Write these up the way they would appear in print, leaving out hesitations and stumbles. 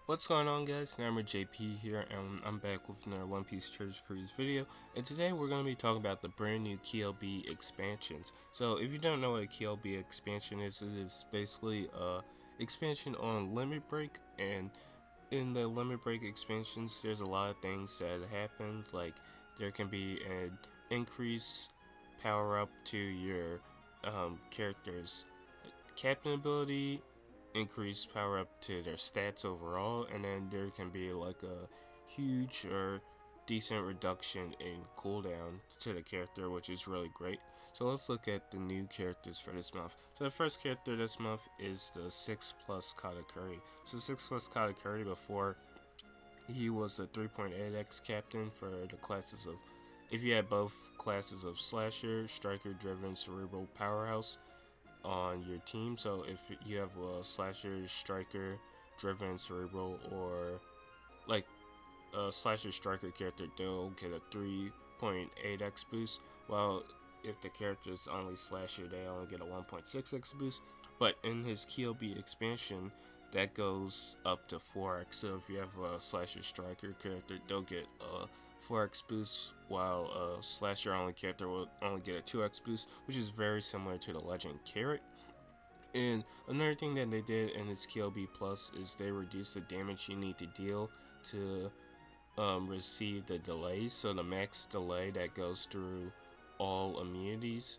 What's going on, guys? Nitemarejp here, and I'm back with another One Piece Treasure Cruise video. And today we're going to be talking about the brand new KLB expansions. So if you don't know what a KLB expansion is it's basically a expansion on Limit Break. And in the Limit Break expansions, there's a lot of things that happen. Like there can be an increase power up to your character's captain ability, increase power up to their stats overall, and then there can be like a huge or decent reduction in cooldown to the character, which is really great. So let's look at the new characters for this month. So the first character this month is the 6 plus Katakuri. So 6 plus Katakuri, before he was a 3.8x captain for the classes of, if you had both classes of slasher, striker driven, cerebral, powerhouse on your team. So if you have a slasher, striker driven, cerebral, or like a slasher striker character, they'll get a 3.8x boost, while if the character is only slasher, they only get a 1.6x boost. But in his KLB expansion, that goes up to 4x. So if you have a slasher striker character, they'll get a 4x boost, while a slasher only character will only get a 2x boost, which is very similar to the legend Carrot. And another thing that they did in its KLB Plus is they reduced the damage you need to deal to receive the delays. So the max delay that goes through all immunities,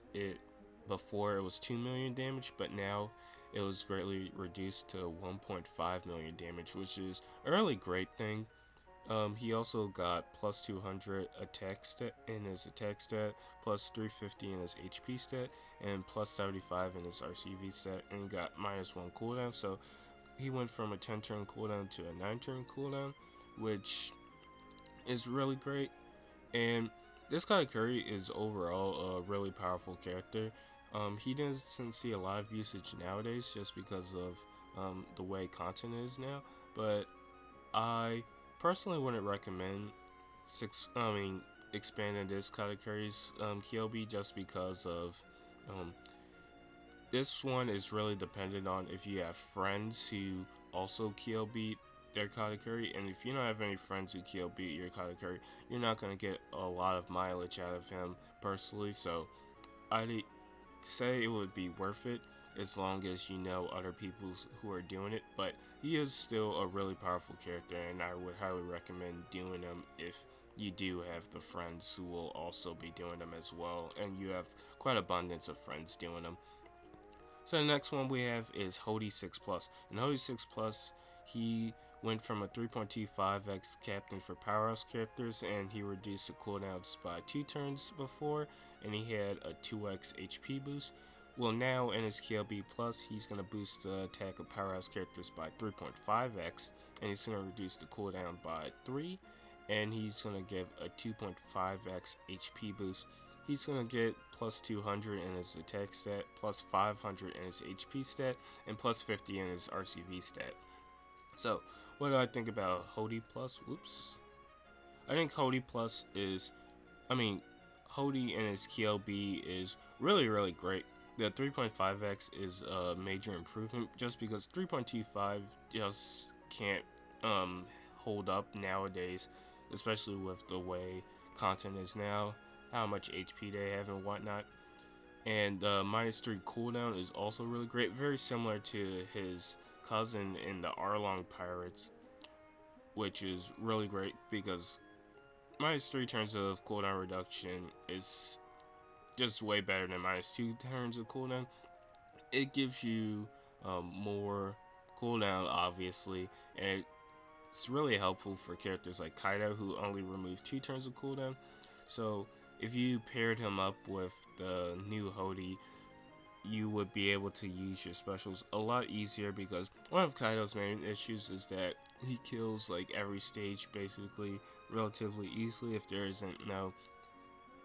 before it was 2 million damage, but now it was greatly reduced to 1.5 million damage, which is a really great thing. He also got plus 200 attack stat in his attack stat, plus 350 in his HP stat, and plus 75 in his RCV stat, and he got minus 1 cooldown. So he went from a 10 turn cooldown to a 9 turn cooldown, which is really great. And this Katakuri is overall a really powerful character. He doesn't see a lot of usage nowadays just because of the way content is now, but I personally wouldn't recommend expanding this Katakuri's KLB, just because of this one is really dependent on if you have friends who also KLB their Katakuri, and if you don't have any friends who KLB your Katakuri, you're not going to get a lot of mileage out of him personally. So I'd say it would be worth it as long as you know other people who are doing it, but he is still a really powerful character, and I would highly recommend doing him if you do have the friends who will also be doing them as well, and you have quite abundance of friends doing them. So the next one we have is Hodie 6 plus, and Hodie 6 plus, he went from a 3.25x captain for powerhouse characters, and he reduced the cooldowns by 2 turns before, and he had a 2x HP boost. Well, now in his KLB Plus, he's going to boost the attack of powerhouse characters by 3.5x, and he's going to reduce the cooldown by 3, and he's going to give a 2.5x HP boost. He's going to get plus 200 in his attack stat, plus 500 in his HP stat, and plus 50 in his RCV stat. So, what do I think about Hodie Plus? Whoops. I think Hodie Plus is, Hodie and his KLB is really, really great. The 3.5x is a major improvement, just because 3.25 just can't hold up nowadays, especially with the way content is now, how much HP they have and whatnot. And the minus 3 cooldown is also really great, very similar to his cousin in the Arlong Pirates, which is really great because minus 3 turns of cooldown reduction is just way better than minus 2 turns of cooldown. It gives you more cooldown, obviously, and it's really helpful for characters like Kaido, who only remove 2 turns of cooldown. So if you paired him up with the new Hodie, you would be able to use your specials a lot easier, because one of Kaido's main issues is that he kills like every stage basically relatively easily if there isn't no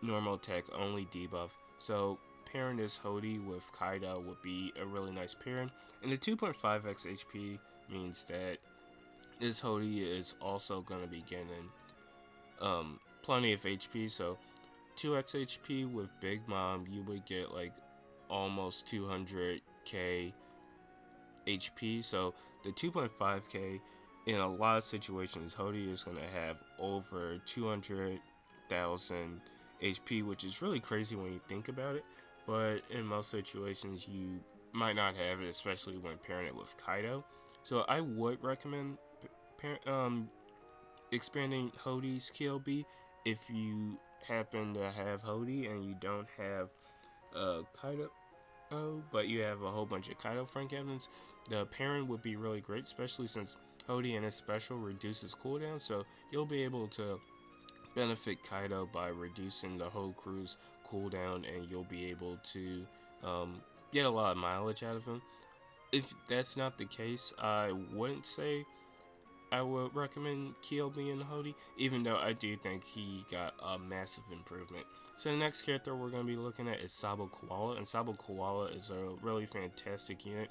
normal attack only debuff. So pairing this Hodie with Kaido would be a really nice pairing, and the 2.5x HP means that this Hodie is also going to be getting plenty of HP. So 2x HP with Big Mom, you would get like almost 200k HP. So the 2.5k in a lot of situations, Hodie is going to have over 200,000 HP, which is really crazy when you think about it. But in most situations, you might not have it, especially when pairing it with Kaido. So I would recommend expanding Hodie's KLB if you happen to have Hodie and you don't have Kaido, but you have a whole bunch of Kaido friend captains. The pairing would be really great, especially since Hodie and his special reduces cooldown, so you'll be able to benefit Kaido by reducing the whole crew's cooldown, and you'll be able to get a lot of mileage out of him. If that's not the case, I wouldn't say I would recommend KLB and Hodie, even though I do think he got a massive improvement. So the next character we're going to be looking at is Sabo Koala, and Sabo Koala is a really fantastic unit.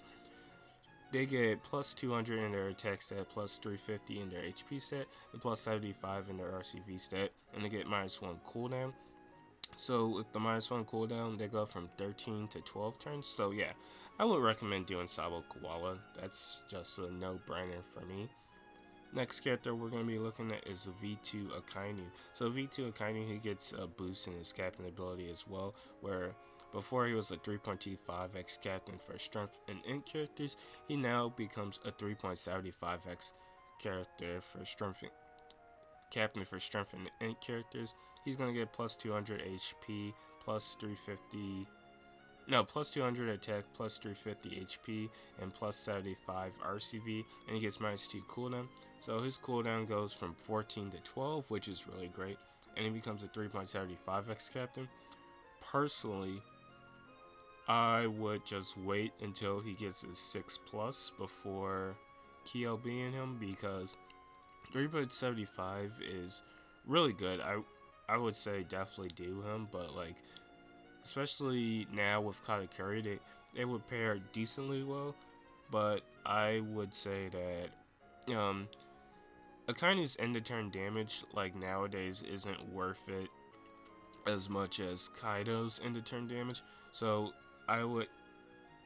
They get plus 200 in their attack stat, plus 350 in their HP stat, and plus 75 in their RCV stat, and they get minus 1 cooldown. So with the minus 1 cooldown, they go from 13 to 12 turns. So yeah, I would recommend doing Sabo Koala. That's just a no-brainer for me. Next character we're going to be looking at is V2 Akainu. So V2 Akainu, he gets a boost in his captain ability as well, where before he was a 3.25x captain for strength and int characters, he now becomes a 3.75x character for strength captain for strength and int characters. He's going to get plus 200 HP, plus 350 no, plus 200 attack, plus 350 HP, and plus 75 RCV, and he gets minus 2 cooldown. So his cooldown goes from 14 to 12, which is really great, and he becomes a 3.75x captain. Personally, I would just wait until he gets his 6 plus before KLBing him, because 3.75 is really good. I would say definitely do him, but like, especially now with Katakuri, they would pair decently well, but I would say that Akainu's end of turn damage, like nowadays, isn't worth it as much as Kaido's end of turn damage, so I would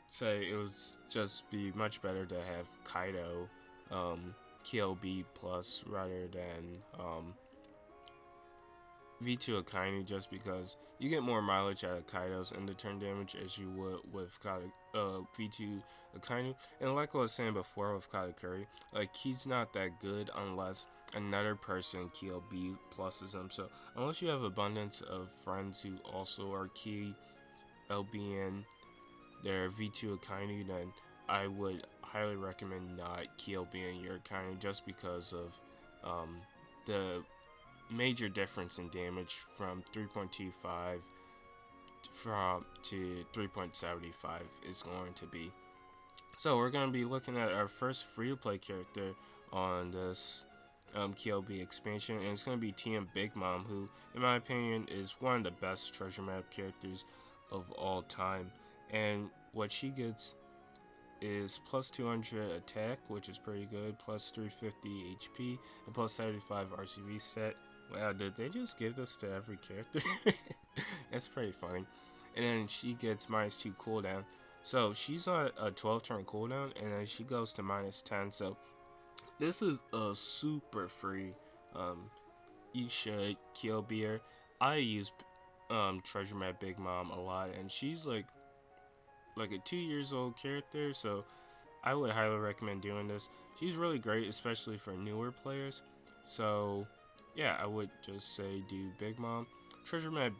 say it would just be much better to have Kaido KLB plus rather than V2 Akainu, just because you get more mileage out of Kaido's end of turn damage as you would with V2 Akainu. And like I was saying before with Katakuri, like, he's not that good unless another person KLB pluses him. So unless you have abundance of friends who also are KLBing their V2 Akainu, then I would highly recommend not KLBing your Akainu, just because of the major difference in damage from 3.25 to 3.75 is going to be. So we're going to be looking at our first free-to-play character on this KLB expansion, and it's going to be TM Big Mom, who in my opinion is one of the best treasure map characters of all time. And what she gets is plus 200 attack, which is pretty good, plus 350 HP, and plus 75 RCV stat. Wow, did they just give this to every character? That's pretty funny. And then she gets minus 2 cooldown. So she's on a 12 turn cooldown, and then she goes to minus 10. So this is a super free. You should KLB her. I use Treasure Map Big Mom a lot, and she's like a 2 years old character, so I would highly recommend doing this. She's really great, especially for newer players. So yeah, I would just say do Big Mom. Treasure Map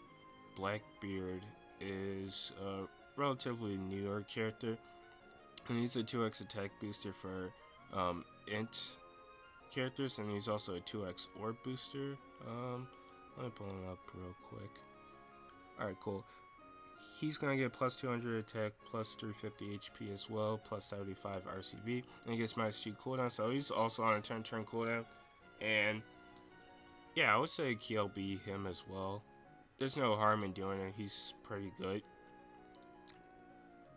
Blackbeard is a relatively newer character, and he's a 2x attack booster for int characters, and he's also a 2x orb booster. Let me pull him up real quick. Alright, cool. He's gonna get plus 200 attack, plus 350 HP as well, plus 75 RCV, and he gets minus 2 cooldown, so he's also on a turn cooldown. And yeah, I would say KLB him as well. There's no harm in doing it, he's pretty good.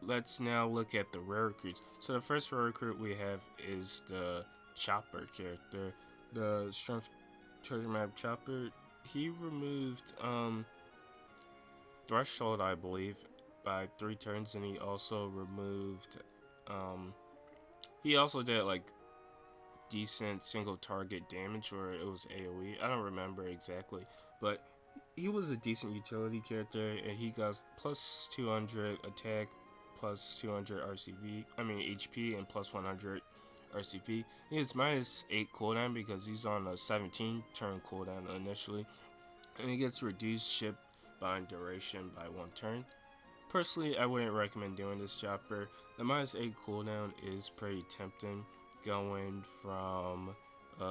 Let's now look at the rare recruits. So the first rare recruit we have is the Chopper character, the Strength Treasure Map Chopper. He removed Threshold, I believe, by 3 turns, and he also removed he also did like decent single target damage, or it was AoE. I don't remember exactly, but he was a decent utility character, and he got plus 200 attack, plus 200 RCV, HP, and plus 100 RCV. He has minus 8 cooldown because he's on a 17 turn cooldown initially, and he gets reduced ship bind duration by 1 turn. Personally, I wouldn't recommend doing this chopper. The minus 8 cooldown is pretty tempting, going from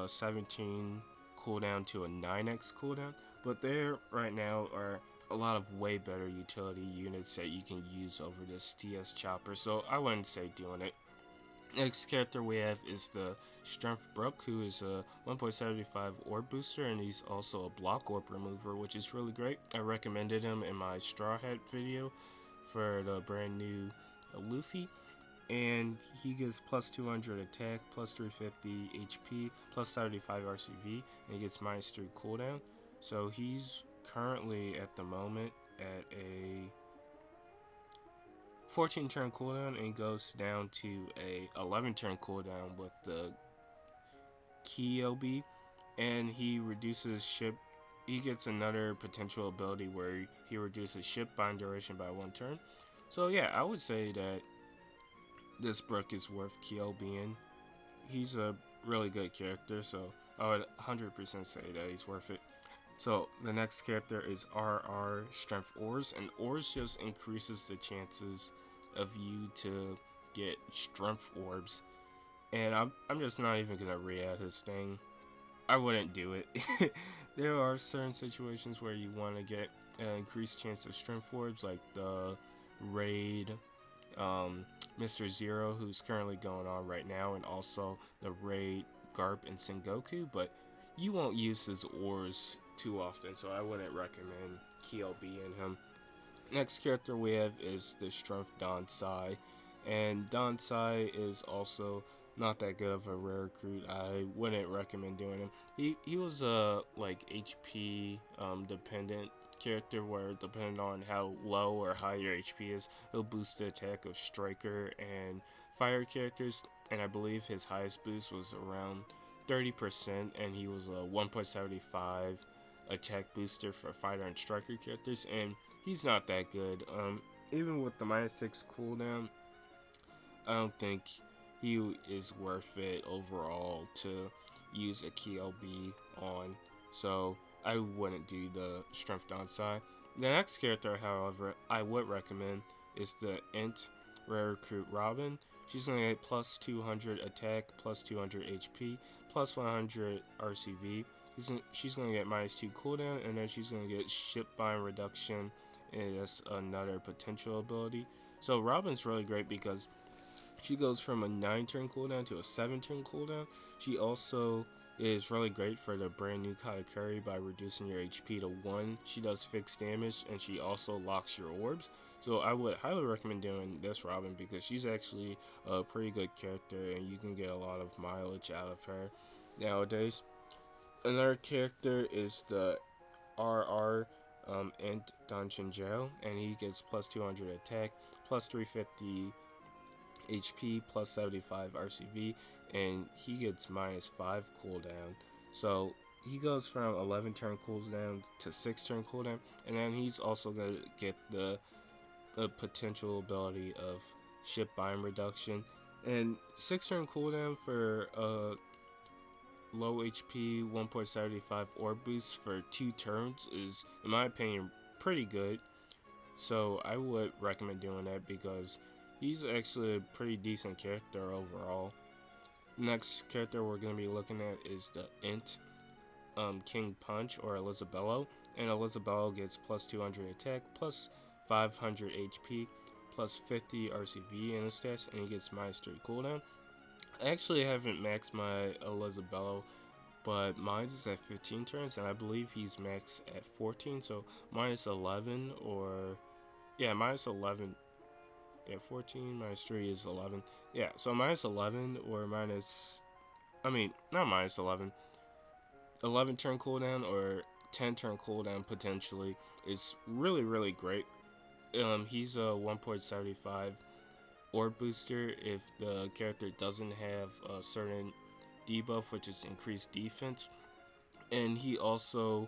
17 cooldown to a 9x cooldown, but there right now are a lot of way better utility units that you can use over this TS chopper, so I wouldn't say doing it. Next character we have is the Strength Brook, who is a 1.75 orb booster, and he's also a block orb remover, which is really great. I recommended him in my Straw Hat video for the brand new Luffy, and he gives plus 200 attack, plus 350 HP, plus 75 RCV, and he gets minus 3 cooldown. So he's currently at the moment at a 14 turn cooldown, and goes down to a 11 turn cooldown with the KLB, and he reduces ship. He gets another potential ability where he reduces ship bind duration by 1 turn. So yeah, I would say that this Brook is worth KLBing. He's a really good character, so I would 100% say that he's worth it. So the next character is RR Strength Ores, and Ores just increases the chances of you to get Strength Orbs. And I'm just not even gonna read out his thing. I wouldn't do it. There are certain situations where you want to get an increased chance of Strength Orbs, like the raid Mr. Zero, who's currently going on right now, and also the raid Garp and Sengoku, but you won't use his ores too often, so I wouldn't recommend KLB in him. Next character we have is the Strength Donsai, and Donsai is also not that good of a rare recruit. I wouldn't recommend doing him. He was a like HP dependent character, where depending on how low or high your HP is, he'll boost the attack of striker and fire characters, and I believe his highest boost was around 30%, and he was a 1.75 attack booster for fighter and striker characters, and he's not that good. Even with the minus 6 cooldown, I don't think he is worth it overall to use a KLB on, so I wouldn't do the Strength Donsai. The next character, however, I would recommend is the Int Rare Recruit Robin. She's going to get plus 200 attack, plus 200 HP, plus 100 RCV. She's going to get minus 2 cooldown, and then she's going to get ship bind reduction, and that's another potential ability. So Robin's really great because she goes from a 9 turn cooldown to a 7 turn cooldown. She also is really great for the brand new Katakuri by reducing your HP to 1. She does fixed damage, and she also locks your orbs. So I would highly recommend doing this Robin because she's actually a pretty good character, and you can get a lot of mileage out of her nowadays. Another character is the RR Int Dungeon Jail, and he gets plus 200 attack, plus 350 HP, plus 75 RCV, and he gets minus 5 cooldown. So he goes from 11 turn cooldown to 6 turn cooldown, and then he's also going to get the potential ability of ship bind reduction. And 6 turn cooldown for low HP 1.75 orb boost for 2 turns is, in my opinion, pretty good. So I would recommend doing that because he's actually a pretty decent character overall. Next character we're going to be looking at is the Int King Punch, or Elizabello, and Elizabello gets plus 200 attack, plus 500 HP, plus 50 RCV in his stats, and he gets minus 3 cooldown. I actually haven't maxed my Elizabello, but mine is at 15 turns, and I believe he's maxed at 14, so minus 11, or yeah, minus 11. Yeah, 14 minus 3 is 11. Yeah, so minus 11 or minus, not minus 11. 11 turn cooldown or 10 turn cooldown potentially is really, really great. He's a 1.75 orb booster if the character doesn't have a certain debuff, which is increased defense, and he also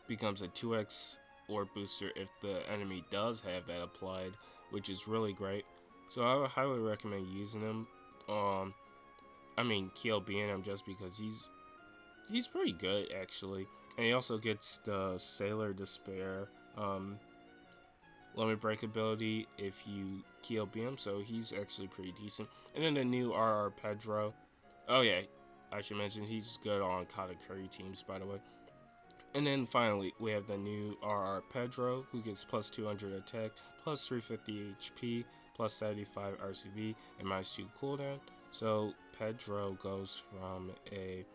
becomes a 2x orb booster if the enemy does have that applied, which is really great. So I would highly recommend using him. KLBing him just because he's pretty good actually, and he also gets the Sailor Despair limit break ability if you KLB him, so he's actually pretty decent. And then the new RR Pedro. Oh yeah, I should mention he's good on Katakuri teams, by the way. And then finally, we have the new RR Pedro, who gets plus 200 attack, plus 350 HP, plus 75 RCV, and minus 2 cooldown. So Pedro goes from a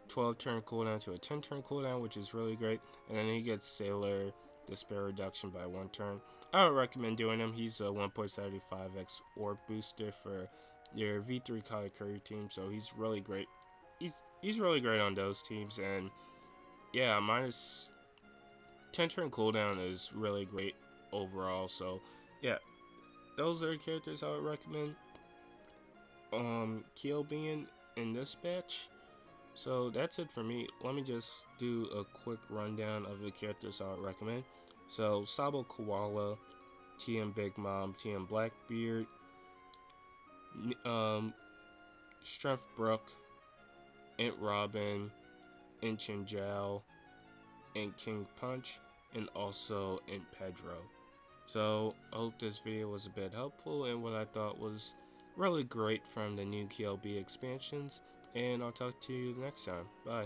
12 turn cooldown to a 10 turn cooldown, which is really great. And then he gets Sailor Despair reduction by 1 turn. I would recommend doing him. He's a 1.75x orb booster for your V3 Katakuri team, so he's really great. He's really great on those teams, and yeah, minus 10 turn cooldown is really great overall. So yeah, those are the characters I would recommend KLBing in this batch. So that's it for me. Let me just do a quick rundown of the characters I would recommend. So Sabo Koala, TM Big Mom, TM Blackbeard, Strength Brook, Int Robin, Int Chinjao, Int King Punch, and also Int Pedro. So I hope this video was a bit helpful and what I thought was really great from the new KLB expansions, and I'll talk to you next time. Bye.